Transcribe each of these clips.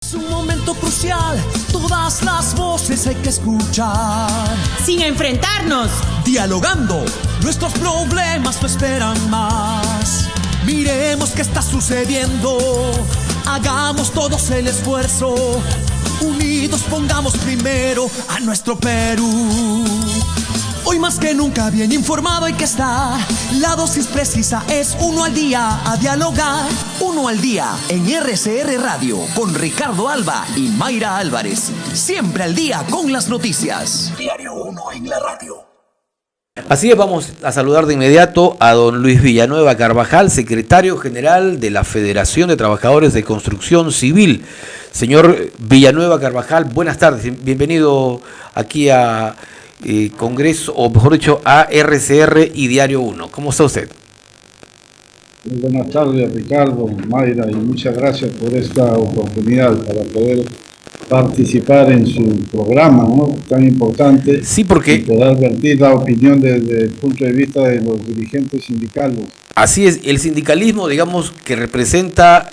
Es un momento crucial, todas las voces hay que escuchar. Sin enfrentarnos, dialogando, nuestros problemas no esperan más. Miremos qué está sucediendo, hagamos todos el esfuerzo. Unidos pongamos primero a nuestro Perú. Hoy más que nunca bien informado hay que estar. La dosis precisa es uno al día, a dialogar. Uno al día en RCR Radio con Ricardo Alba y Mayra Álvarez. Siempre al día con las noticias. Diario 1 en la radio. Así es, vamos a saludar de inmediato a don Luis Villanueva Carvajal, secretario general de la Federación de Trabajadores de Construcción Civil. Señor Villanueva Carvajal, buenas tardes, bienvenido aquí a Congreso, o mejor dicho, a RCR y Diario 1. ¿Cómo está usted? Muy buenas tardes, Ricardo, Mayra, y muchas gracias por esta oportunidad para poder participar en su programa, ¿no?, tan importante. Sí, porque... Y poder vertir la opinión desde el punto de vista de los dirigentes sindicales. Así es, el sindicalismo, digamos, que representa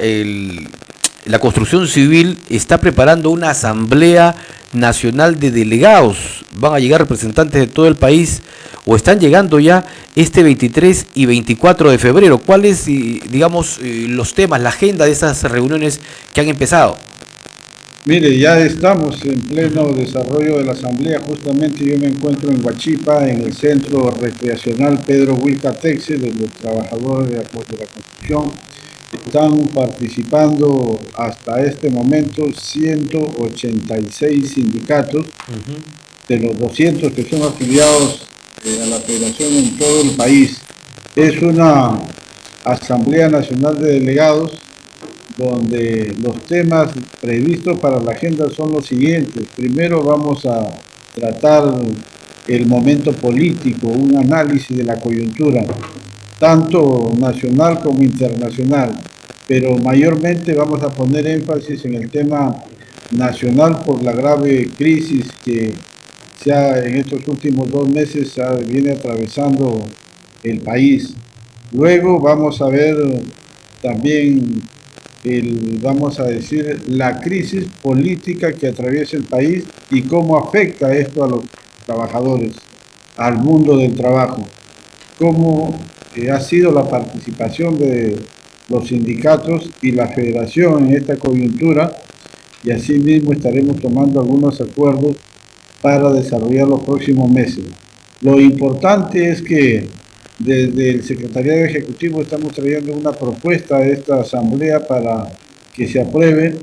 la construcción civil, está preparando una asamblea nacional de delegados. Van a llegar representantes de todo el país, o están llegando ya este 23 y 24 de febrero. ¿Cuáles, digamos, los temas, la agenda de esas reuniones que han empezado? Mire, ya estamos en pleno desarrollo de la asamblea. Justamente yo me encuentro en Huachipa, en el centro recreacional Pedro Wilcatexe, de los trabajadores de la construcción. Están participando hasta este momento 186 sindicatos, de los 200 que son afiliados a la federación en todo el país. Es una asamblea nacional de delegados donde los temas previstos para la agenda son los siguientes. Primero vamos a tratar el momento político, un análisis de la coyuntura, tanto nacional como internacional, pero mayormente vamos a poner énfasis en el tema nacional por la grave crisis que en estos últimos 2 meses viene atravesando el país. Luego vamos a ver también vamos a decir, la crisis política que atraviesa el país y cómo afecta esto a los trabajadores, al mundo del trabajo. Cómo ha sido la participación de los sindicatos y la federación en esta coyuntura, y asimismo estaremos tomando algunos acuerdos para desarrollar los próximos meses. Lo importante es que desde el Secretariado Ejecutivo estamos trayendo una propuesta a esta asamblea para que se apruebe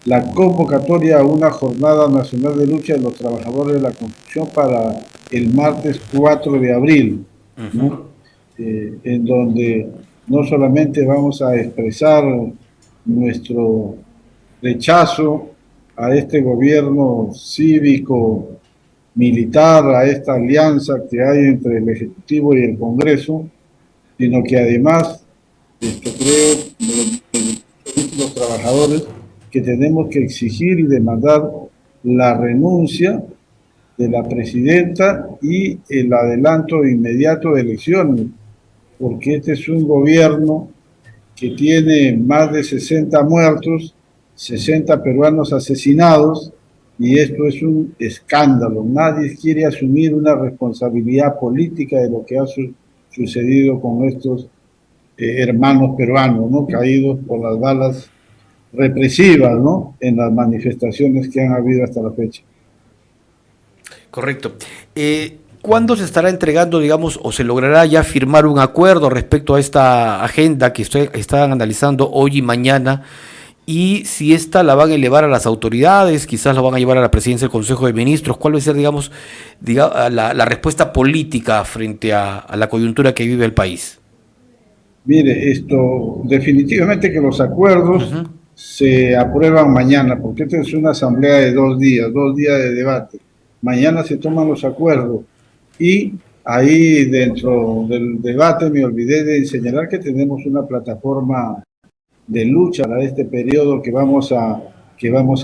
la convocatoria a una jornada nacional de lucha de los trabajadores de la construcción para el martes 4 de abril, ¿no? En donde no solamente vamos a expresar nuestro rechazo a este gobierno cívico militar, a esta alianza que hay entre el Ejecutivo y el Congreso, sino que además creo los trabajadores que tenemos que exigir y demandar la renuncia de la presidenta y el adelanto inmediato de elecciones, porque este es un gobierno que tiene más de 60 muertos, 60 peruanos asesinados, y esto es un escándalo. Nadie quiere asumir una responsabilidad política de lo que ha sucedido con estos hermanos peruanos, ¿no?, caídos por las balas represivas, ¿no?, en las manifestaciones que han habido hasta la fecha. Correcto. ¿Cuándo se estará entregando, digamos, o se logrará ya firmar un acuerdo respecto a esta agenda que están analizando hoy y mañana? Y si esta la van a elevar a las autoridades, quizás la van a llevar a la presidencia del Consejo de Ministros. ¿Cuál va a ser, digamos la respuesta política frente a la coyuntura que vive el país? Mire, definitivamente que los acuerdos se aprueban mañana, porque esta es una asamblea de 2 días de debate. Mañana se toman los acuerdos y ahí dentro del debate me olvidé de señalar que tenemos una plataforma de lucha para este periodo que vamos a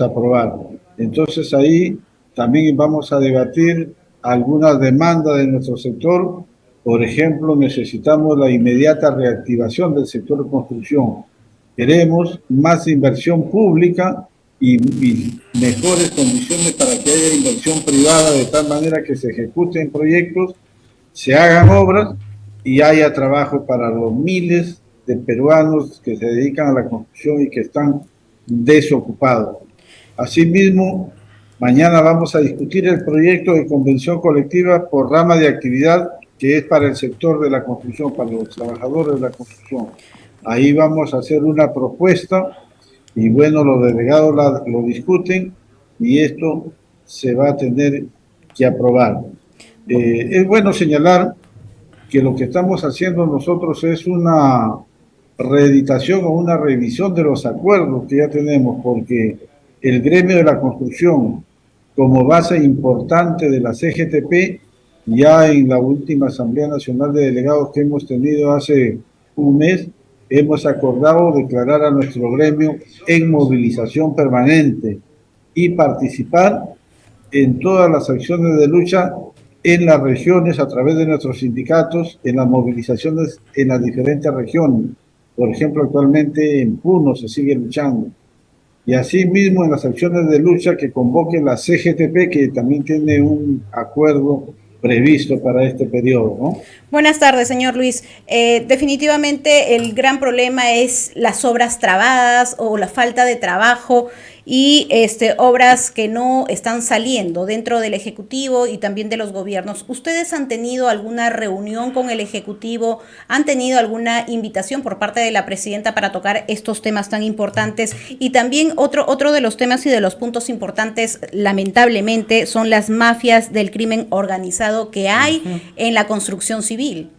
aprobar. Entonces ahí también vamos a debatir algunas demandas de nuestro sector. Por ejemplo, necesitamos la inmediata reactivación del sector de construcción. Queremos más inversión pública y mejores condiciones para que haya inversión privada de tal manera que se ejecuten proyectos, se hagan obras y haya trabajo para los miles de peruanos que se dedican a la construcción y que están desocupados. Asimismo, mañana vamos a discutir el proyecto de convención colectiva por rama de actividad que es para el sector de la construcción, para los trabajadores de la construcción. Ahí vamos a hacer una propuesta y bueno, los delegados lo discuten y esto se va a tener que aprobar. Es bueno señalar que lo que estamos haciendo nosotros es una reeditación o una revisión de los acuerdos que ya tenemos, porque el gremio de la construcción, como base importante de la CGTP, ya en la última Asamblea Nacional de Delegados que hemos tenido hace un mes, hemos acordado declarar a nuestro gremio en movilización permanente y participar en todas las acciones de lucha en las regiones a través de nuestros sindicatos, en las movilizaciones en las diferentes regiones. Por ejemplo, actualmente en Puno se sigue luchando. Y asimismo en las acciones de lucha que convoque la CGTP, que también tiene un acuerdo previsto para este periodo, ¿no? Buenas tardes, señor Luis. Definitivamente el gran problema es las obras trabadas o la falta de trabajo y obras que no están saliendo dentro del Ejecutivo y también de los gobiernos. ¿Ustedes han tenido alguna reunión con el Ejecutivo? ¿Han tenido alguna invitación por parte de la presidenta para tocar estos temas tan importantes? Y también otro de los temas y de los puntos importantes, lamentablemente, son las mafias del crimen organizado que hay en la construcción civil.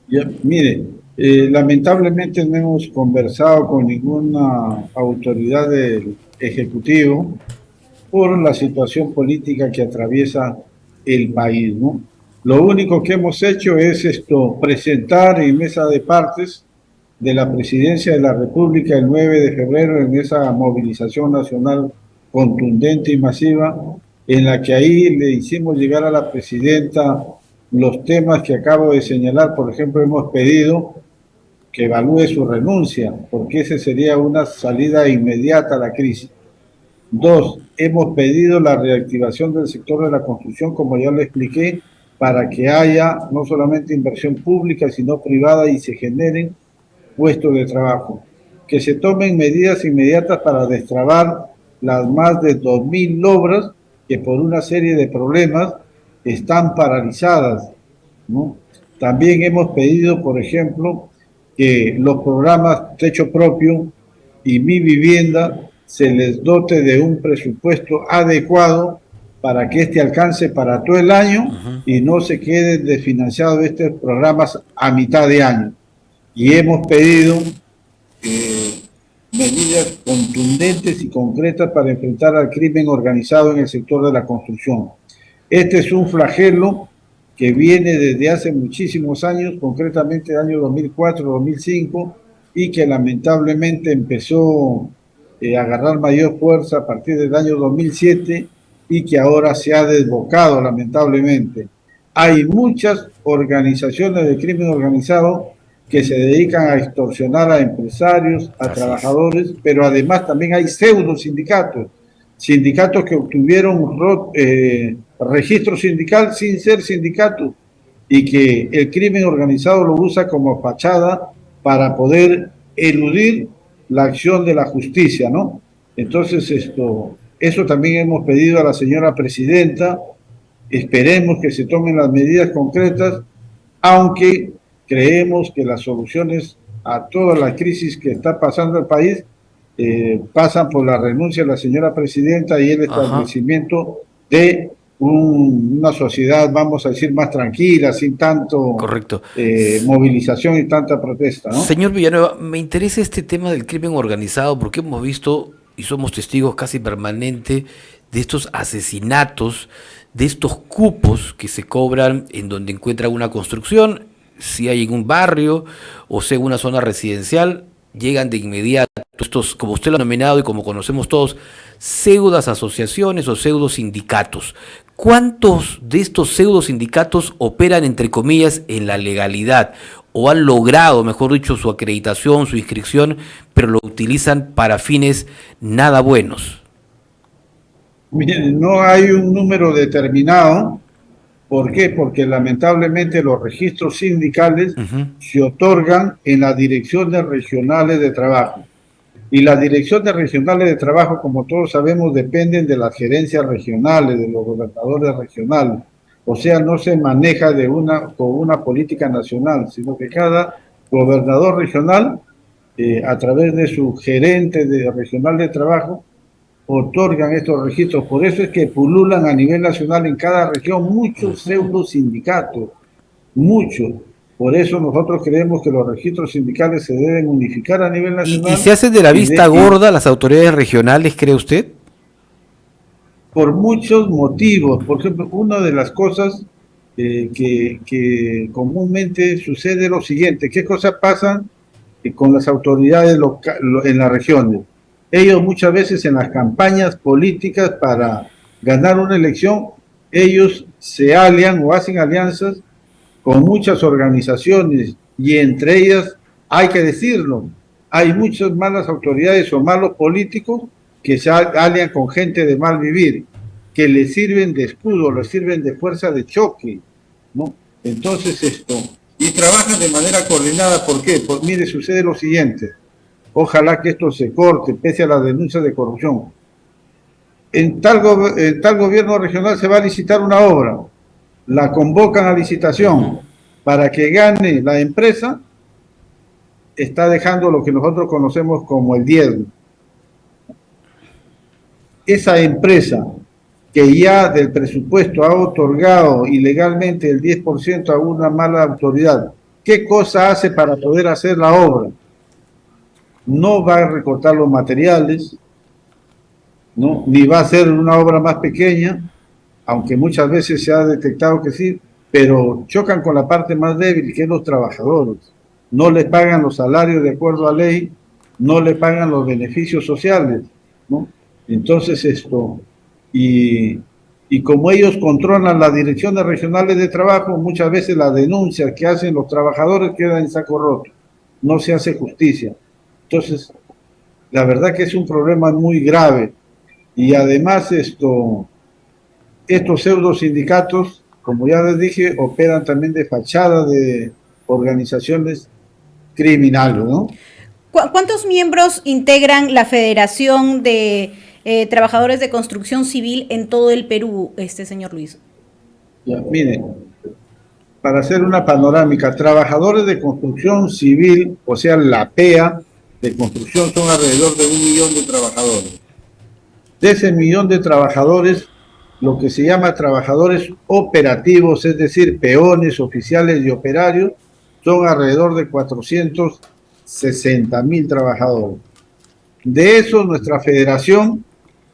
Ya, mire, lamentablemente no hemos conversado con ninguna autoridad del Ejecutivo por la situación política que atraviesa el país, ¿no? Lo único que hemos hecho es presentar en mesa de partes de la Presidencia de la República el 9 de febrero en esa movilización nacional contundente y masiva, en la que ahí le hicimos llegar a la Presidenta los temas que acabo de señalar. Por ejemplo, hemos pedido que evalúe su renuncia, porque esa sería una salida inmediata a la crisis. 2, hemos pedido la reactivación del sector de la construcción, como ya lo expliqué, para que haya no solamente inversión pública, sino privada y se generen puestos de trabajo. Que se tomen medidas inmediatas para destrabar las más de 2.000 obras que por una serie de problemas están paralizadas, ¿no? También hemos pedido, por ejemplo, que los programas Techo Propio y Mi Vivienda se les dote de un presupuesto adecuado para que este alcance para todo el año y no se queden desfinanciados estos programas a mitad de año. Y hemos pedido medidas contundentes y concretas para enfrentar al crimen organizado en el sector de la construcción. Este es un flagelo que viene desde hace muchísimos años, concretamente el año 2004-2005, y que lamentablemente empezó a agarrar mayor fuerza a partir del año 2007 y que ahora se ha desbocado lamentablemente. Hay muchas organizaciones de crimen organizado que se dedican a extorsionar a empresarios, a trabajadores, pero además también hay pseudo sindicatos, sindicatos que obtuvieron registro sindical sin ser sindicatos y que el crimen organizado lo usa como fachada para poder eludir la acción de la justicia, ¿no? Entonces eso también hemos pedido a la señora presidenta. Esperemos que se tomen las medidas concretas, aunque creemos que las soluciones a toda la crisis que está pasando el país pasan por la renuncia de la señora presidenta y el establecimiento de una sociedad, vamos a decir, más tranquila, sin tanto movilización y tanta protesta, ¿no? Señor Villanueva, me interesa este tema del crimen organizado porque hemos visto y somos testigos casi permanentes de estos asesinatos, de estos cupos que se cobran en donde encuentran una construcción, si hay en un barrio o sea en una zona residencial, llegan de inmediato estos, como usted lo ha nominado y como conocemos todos, pseudas asociaciones o pseudo sindicatos. ¿Cuántos de estos pseudo sindicatos operan, entre comillas, en la legalidad? o han logrado, mejor dicho, su acreditación, su inscripción, pero lo utilizan para fines nada buenos? Miren, no hay un número determinado. ¿Por qué? Porque lamentablemente los registros sindicales se otorgan en las direcciones regionales de trabajo. Y las direcciones regionales de trabajo, como todos sabemos, dependen de las gerencias regionales, de los gobernadores regionales. O sea, no se maneja con una política nacional, sino que cada gobernador regional, a través de su gerente regional de trabajo, otorgan estos registros. Por eso es que pululan a nivel nacional en cada región muchos pseudo sindicatos, muchos. Por eso nosotros creemos que los registros sindicales se deben unificar a nivel nacional. ¿Y se hacen de la vista gorda las autoridades regionales, cree usted? Por muchos motivos. Por ejemplo, una de las cosas que comúnmente sucede es lo siguiente. ¿Qué cosas pasan con las autoridades en las regiones? Ellos muchas veces en las campañas políticas para ganar una elección, ellos se alian o hacen alianzas con muchas organizaciones y entre ellas, hay que decirlo, hay muchas malas autoridades o malos políticos que se alian con gente de mal vivir, que les sirven de escudo, les sirven de fuerza de choque, ¿no? Entonces y trabajan de manera coordinada. ¿Por qué? Pues mire, sucede lo siguiente. Ojalá que esto se corte, pese a las denuncias de corrupción. En tal gobierno regional se va a licitar una obra, la convocan a licitación para que gane la empresa, está dejando lo que nosotros conocemos como el diezmo. Esa empresa que ya del presupuesto ha otorgado ilegalmente el 10% a una mala autoridad, ¿qué cosa hace para poder hacer la obra? No va a recortar los materiales, ¿no? Ni va a hacer una obra más pequeña, aunque muchas veces se ha detectado que sí, pero chocan con la parte más débil, que es los trabajadores. No les pagan los salarios de acuerdo a ley, no les pagan los beneficios sociales, ¿no? Entonces y como ellos controlan las direcciones regionales de trabajo, muchas veces las denuncias que hacen los trabajadores quedan en saco roto, no se hace justicia. Entonces, la verdad que es un problema muy grave. Y además estos pseudo sindicatos, como ya les dije, operan también de fachada de organizaciones criminales, ¿no? ¿Cuántos miembros integran la Federación de Trabajadores de Construcción Civil en todo el Perú, señor Luis? Ya, miren, para hacer una panorámica, trabajadores de construcción civil, o sea, la PEA de construcción, son alrededor de 1 millón de trabajadores. De ese 1 millón de trabajadores, lo que se llama trabajadores operativos, es decir, peones, oficiales y operarios, son alrededor de 460.000 trabajadores. De eso, nuestra federación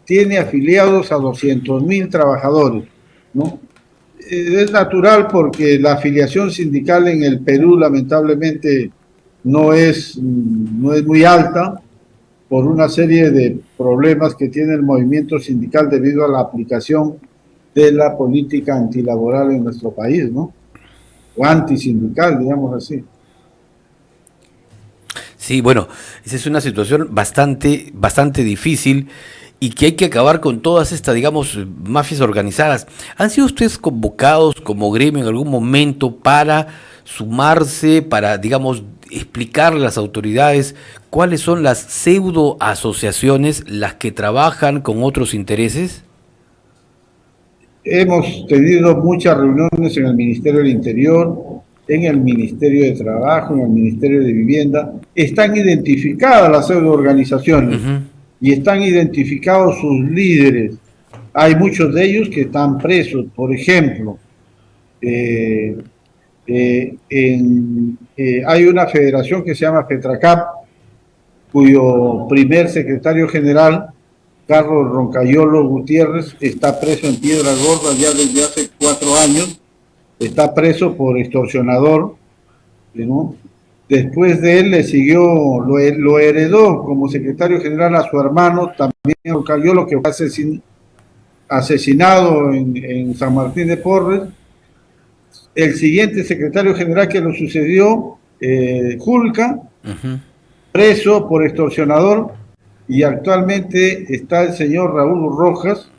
tiene afiliados a 200.000 trabajadores, ¿no? Es natural porque la afiliación sindical en el Perú, lamentablemente, no es muy alta, por una serie de problemas que tiene el movimiento sindical debido a la aplicación de la política antilaboral en nuestro país, ¿no? O antisindical, digamos así. Sí, bueno, esa es una situación bastante difícil y que hay que acabar con todas estas, digamos, mafias organizadas. ¿Han sido ustedes convocados como gremio en algún momento para sumarse, para, digamos, explicarle a las autoridades cuáles son las pseudo asociaciones, las que trabajan con otros intereses? Hemos tenido muchas reuniones en el Ministerio del Interior, en el Ministerio de Trabajo, en el Ministerio de Vivienda. Están identificadas las pseudo-organizaciones y están identificados sus líderes. Hay muchos de ellos que están presos. Por ejemplo, hay una federación que se llama FETRACAP, cuyo primer secretario general, Carlos Roncayolo Gutiérrez, está preso en Piedras Gordas ya desde hace 4 años. Está preso por extorsionador, ¿no? Después de él le siguió, lo heredó como secretario general a su hermano, también Roncayolo, que fue asesinado en San Martín de Porres. El siguiente secretario general que lo sucedió Julca, preso por extorsionador, y actualmente está el señor Raúl Rojas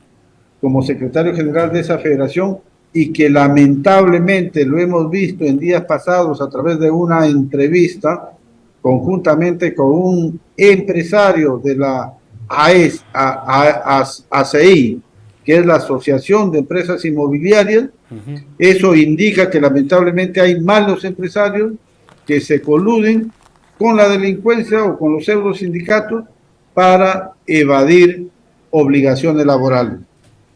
como secretario general de esa federación, y que lamentablemente lo hemos visto en días pasados a través de una entrevista conjuntamente con un empresario de la ACI, que es la Asociación de Empresas Inmobiliarias. Eso indica que lamentablemente hay malos empresarios que se coluden con la delincuencia o con los pseudo sindicatos para evadir obligaciones laborales,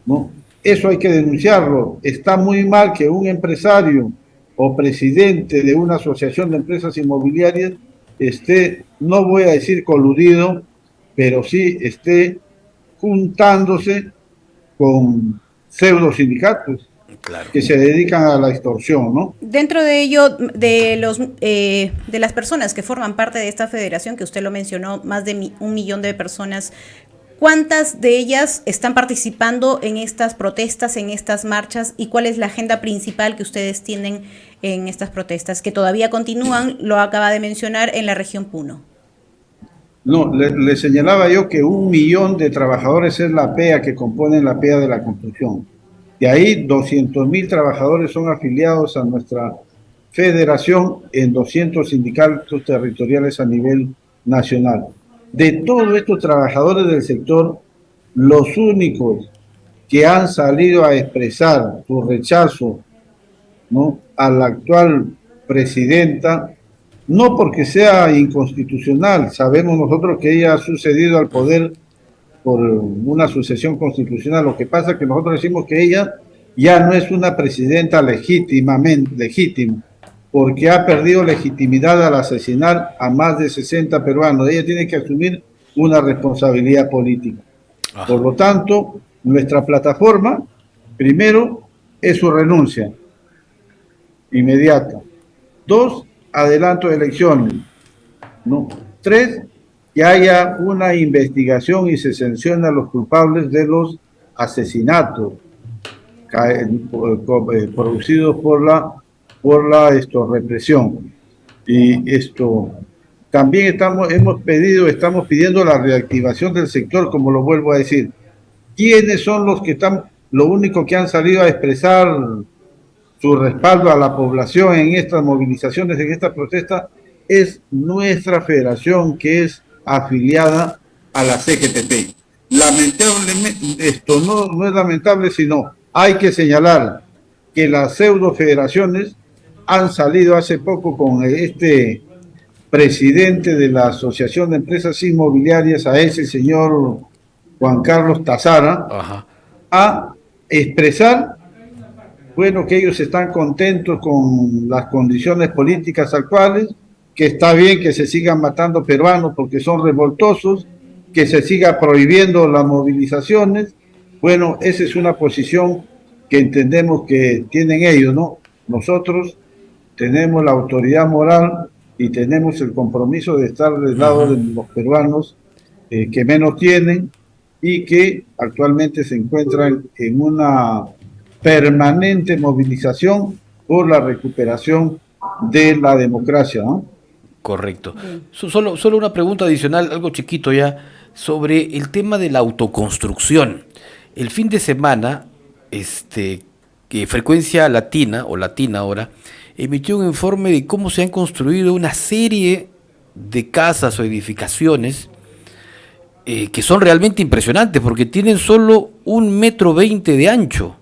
¿no? Eso hay que denunciarlo. Está muy mal que un empresario o presidente de una asociación de empresas inmobiliarias esté, no voy a decir coludido, pero sí esté juntándose con pseudo sindicatos, claro, que se dedican a la extorsión, ¿no? Dentro de ello, de las personas que forman parte de esta federación, que usted lo mencionó, más de 1 millón de personas, ¿cuántas de ellas están participando en estas protestas, en estas marchas? ¿Y cuál es la agenda principal que ustedes tienen en estas protestas, que todavía continúan, lo acaba de mencionar, en la región Puno? No, le señalaba yo que 1 millón de trabajadores es la PEA que componen la PEA de la construcción. De ahí 200.000 trabajadores son afiliados a nuestra federación en 200 sindicatos territoriales a nivel nacional. De todos estos trabajadores del sector, los únicos que han salido a expresar su rechazo, ¿no?, a la actual presidenta, no porque sea inconstitucional, sabemos nosotros que ella ha sucedido al poder por una sucesión constitucional. Lo que pasa es que nosotros decimos que ella ya no es una presidenta legítima, porque ha perdido legitimidad al asesinar a más de 60 peruanos. Ella tiene que asumir una responsabilidad política. Por lo tanto, nuestra plataforma, primero, es su renuncia inmediata. 2, adelanto de elecciones, ¿no? 3, que haya una investigación y se sancione a los culpables de los asesinatos producidos por la represión. Y también estamos pidiendo la reactivación del sector, como lo vuelvo a decir. ¿Quiénes son los que están, lo único que han salido a expresar su respaldo a la población en estas movilizaciones, en esta protesta? Es nuestra federación, que es afiliada a la CGTP. Lamentablemente, esto no es lamentable, sino hay que señalar que las pseudo federaciones han salido hace poco con este presidente de la Asociación de Empresas Inmobiliarias, a ese señor Juan Carlos Tazara, a expresar, bueno, que ellos están contentos con las condiciones políticas actuales, que está bien que se sigan matando peruanos porque son revoltosos, que se siga prohibiendo las movilizaciones. Bueno, esa es una posición que entendemos que tienen ellos, ¿no? Nosotros tenemos la autoridad moral y tenemos el compromiso de estar del lado de los peruanos que menos tienen y que actualmente se encuentran en una permanente movilización por la recuperación de la democracia, ¿no? Correcto. Solo una pregunta adicional, algo chiquito ya, sobre el tema de la autoconstrucción. El fin de semana, que Frecuencia Latina, o Latina ahora, emitió un informe de cómo se han construido una serie de casas o edificaciones que son realmente impresionantes, porque tienen solo 1,20 m de ancho.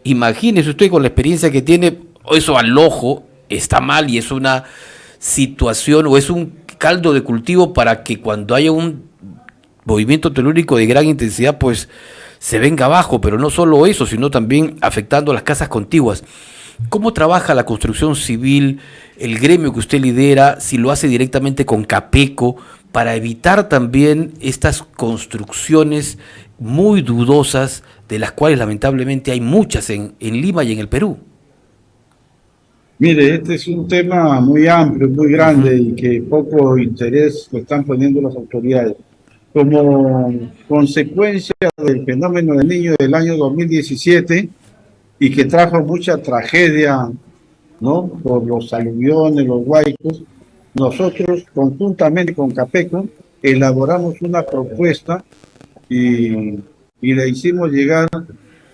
Imagínese usted, con la experiencia que tiene, eso al ojo está mal y es una situación o es un caldo de cultivo para que cuando haya un movimiento telúrico de gran intensidad, pues se venga abajo. Pero no solo eso, sino también afectando a las casas contiguas. ¿Cómo trabaja la construcción civil, el gremio que usted lidera, si lo hace directamente con Capeco, para evitar también estas construcciones muy dudosas, de las cuales lamentablemente hay muchas en Lima y en el Perú? Mire, este es un tema muy amplio, muy grande y que poco interés lo están poniendo las autoridades. Como consecuencia del fenómeno del Niño del año 2017 y que trajo mucha tragedia, ¿no?, por los aluviones, los huaicos, nosotros conjuntamente con Capeco elaboramos una propuesta y la hicimos llegar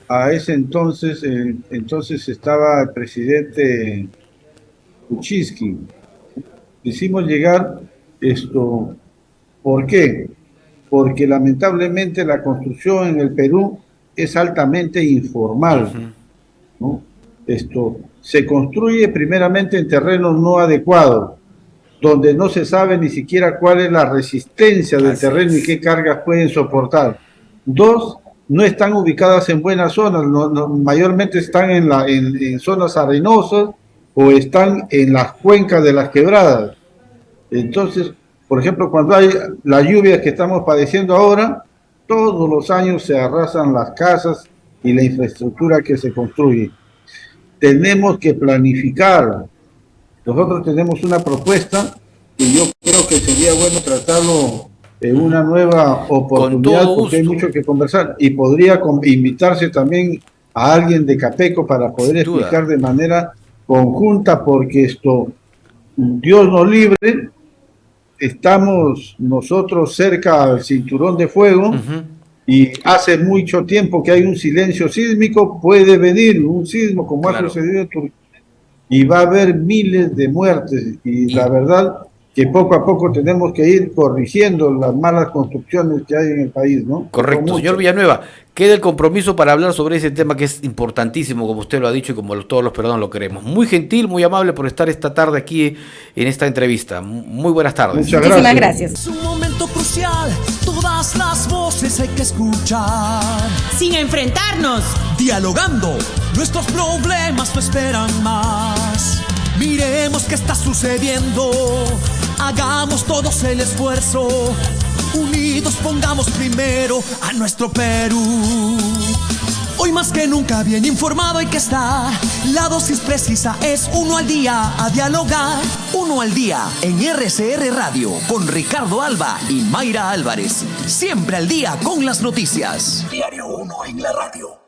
a ese entonces. Entonces estaba el presidente Kuczynski. Hicimos llegar esto. ¿Por qué? Porque lamentablemente la construcción en el Perú es altamente informal, ¿no? Se construye primeramente en terrenos no adecuados, donde no se sabe ni siquiera cuál es la resistencia del terreno y qué cargas pueden soportar. Dos, no están ubicadas en buenas zonas, mayormente están en zonas arenosas o están en las cuencas de las quebradas. Entonces, por ejemplo, cuando hay las lluvias que estamos padeciendo ahora, todos los años se arrasan las casas y la infraestructura que se construye. Tenemos que planificar. Nosotros tenemos una propuesta y yo creo que sería bueno tratarlo en una nueva oportunidad, porque hay mucho que conversar, y podría invitarse también a alguien de Capeco para poder explicar de manera conjunta, porque Dios nos libre, estamos nosotros cerca al cinturón de fuego, y hace mucho tiempo que hay un silencio sísmico. Puede venir un sismo como ha sucedido en Turquía y va a haber miles de muertes, y la verdad que poco a poco tenemos que ir corrigiendo las malas construcciones que hay en el país, ¿no? Correcto. Señor Villanueva, queda el compromiso para hablar sobre ese tema que es importantísimo, como usted lo ha dicho y como todos los peruanos lo queremos. Muy gentil, muy amable por estar esta tarde aquí en esta entrevista. Muy buenas tardes. Muchísimas gracias. Es un momento crucial, todas las voces hay que escuchar. Sin enfrentarnos, Dialogando, nuestros problemas no esperan más. Miremos qué está sucediendo, hagamos todos el esfuerzo. Unidos pongamos primero a nuestro Perú. Hoy más que nunca bien informado hay que estar. La dosis precisa es 1 al día, a dialogar. 1 al día en RCR Radio con Ricardo Alba y Mayra Álvarez. Siempre al día con las noticias. Diario 1 en la radio.